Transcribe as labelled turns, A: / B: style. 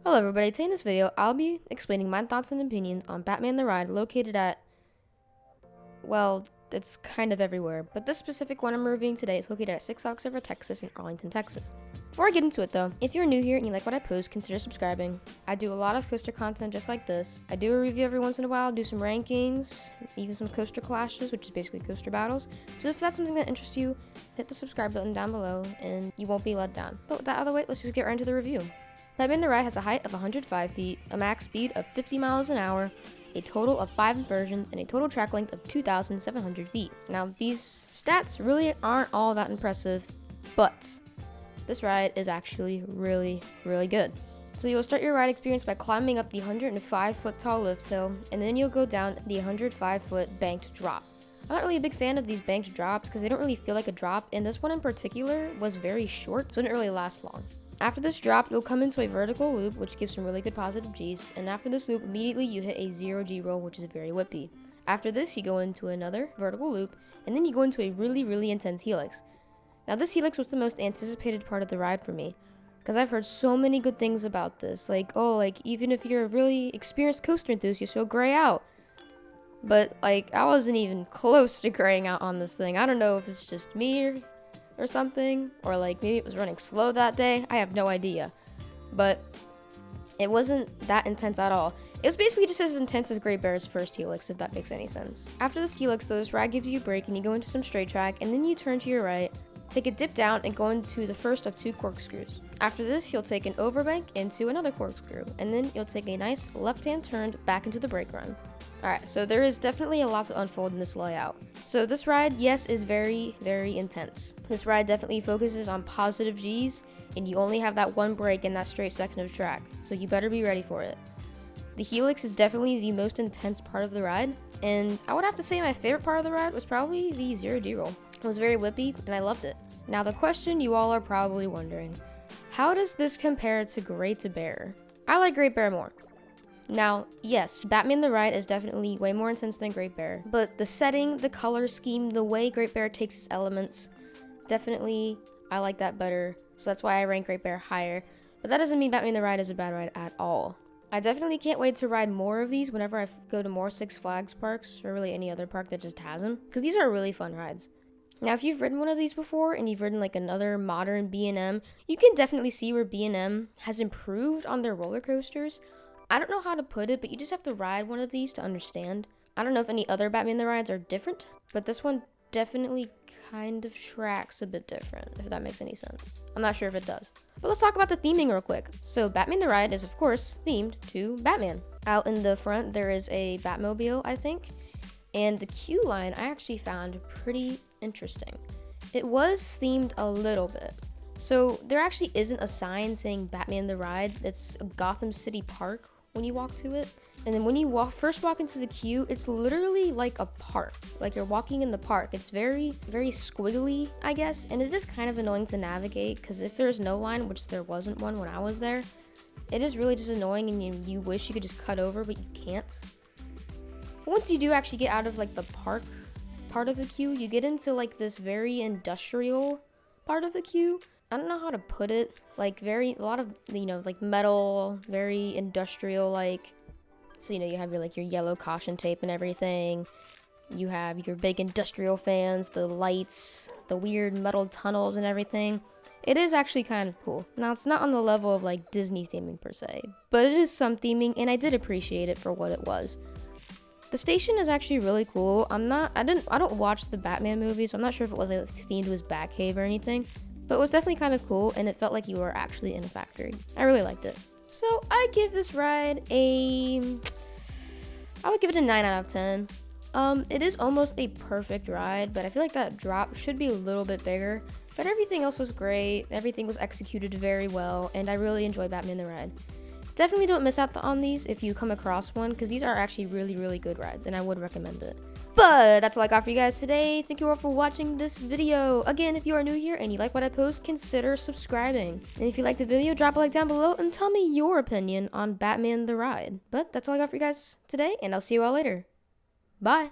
A: Hello everybody, today in this video, I'll be explaining my thoughts and opinions on Batman the Ride located at, well, it's kind of everywhere, but this specific one I'm reviewing today is located at Sixflags Over Texas in Arlington, Texas. Before I get into it though, if you're new here and you like what I post, consider subscribing. I do a lot of coaster content just like this. I do a review every once in a while, do some rankings, even some coaster clashes, which is basically coaster battles. So if that's something that interests you, hit the subscribe button down below and you won't be let down. But with that out of the way, let's just get right into the review. Batman the Ride has a height of 105 feet, a max speed of 50 miles an hour, a total of 5 inversions, and a total track length of 2,700 feet. Now, these stats really aren't all that impressive, but this ride is actually really good. So you'll start your ride experience by climbing up the 105-foot tall lift hill, and then you'll go down the 105-foot banked drop. I'm not really a big fan of these banked drops because they don't really feel like a drop, and this one in particular was very short, so it didn't really last long. After this drop, you'll come into a vertical loop, which gives some really good positive Gs, and after this loop, immediately you hit a 0G roll, which is very whippy. After this, you go into another vertical loop, and then you go into a really intense helix. Now, this helix was the most anticipated part of the ride for me, because I've heard so many good things about this, even if you're a really experienced coaster enthusiast, you'll gray out. But, I wasn't even close to graying out on this thing. I don't know if it's just me or something, or maybe it was running slow that day. I have no idea, but it wasn't that intense at all. It was basically just as intense as Great Bear's first helix, if that makes any sense. After this helix though, this ride gives you a break and you go into some straight track, and then you turn to your right, take a dip down, and go into the first of 2 corkscrews. After this, you'll take an overbank into another corkscrew, and then you'll take a nice left-hand turn back into the brake run. Alright, so there is definitely a lot to unfold in this layout. So this ride, yes, is very intense. This ride definitely focuses on positive Gs, and you only have that one break in that straight section of track, so you better be ready for it. The helix is definitely the most intense part of the ride, and I would have to say my favorite part of the ride was probably the 0G roll. It was very whippy, and I loved it. Now the question you all are probably wondering, how does this compare to Great Bear? I like Great Bear more. Now, yes, Batman the Ride is definitely way more intense than Great Bear, but the setting, the color scheme, the way Great Bear takes its elements, definitely I like that better, so that's why I rank Great Bear higher. But that doesn't mean Batman the Ride is a bad ride at all. I definitely can't wait to ride more of these whenever I go to more Six Flags parks, or really any other park that just has them, because these are really fun rides. Now, if you've ridden one of these before, and you've ridden another modern B&M, you can definitely see where B&M has improved on their roller coasters. I don't know how to put it, but you just have to ride one of these to understand. I don't know if any other Batman the Rides are different, but this one definitely kind of tracks a bit different, if that makes any sense. I'm not sure if it does. But let's talk about the theming real quick. So Batman the Ride is, of course, themed to Batman. Out in the front, there is a Batmobile, I think. And the queue line I actually found pretty interesting. It was themed a little bit. So there actually isn't a sign saying Batman the Ride. It's a Gotham City Park when you walk to it. And then when you first walk into the queue, it's literally like a park. Like you're walking in the park. It's very squiggly, I guess. And it is kind of annoying to navigate because if there's no line, which there wasn't one when I was there, it is really just annoying and you wish you could just cut over, but you can't. Once you do actually get out of the park part of the queue, you get into this very industrial part of the queue. I don't know how to put it, a lot of, metal, very industrial, so, you have your yellow caution tape and everything. You have your big industrial fans, the lights, the weird metal tunnels and everything. It is actually kind of cool. Now, it's not on the level of, Disney theming per se, but it is some theming, and I did appreciate it for what it was. The station is actually really cool. I don't watch the Batman movies, so I'm not sure if it was, themed to his Batcave or anything. But it was definitely kind of cool, and it felt like you were actually in a factory. I really liked it. So I give this ride I would give it a 9 out of 10. It is almost a perfect ride, but I feel like that drop should be a little bit bigger. But everything else was great. Everything was executed very well, and I really enjoyed Batman the Ride. Definitely don't miss out on these if you come across one, because these are actually really good rides, and I would recommend it. But that's all I got for you guys today. Thank you all for watching this video. Again, if you are new here and you like what I post, consider subscribing. And if you liked the video, drop a like down below and tell me your opinion on Batman the Ride. But that's all I got for you guys today, and I'll see you all later. Bye.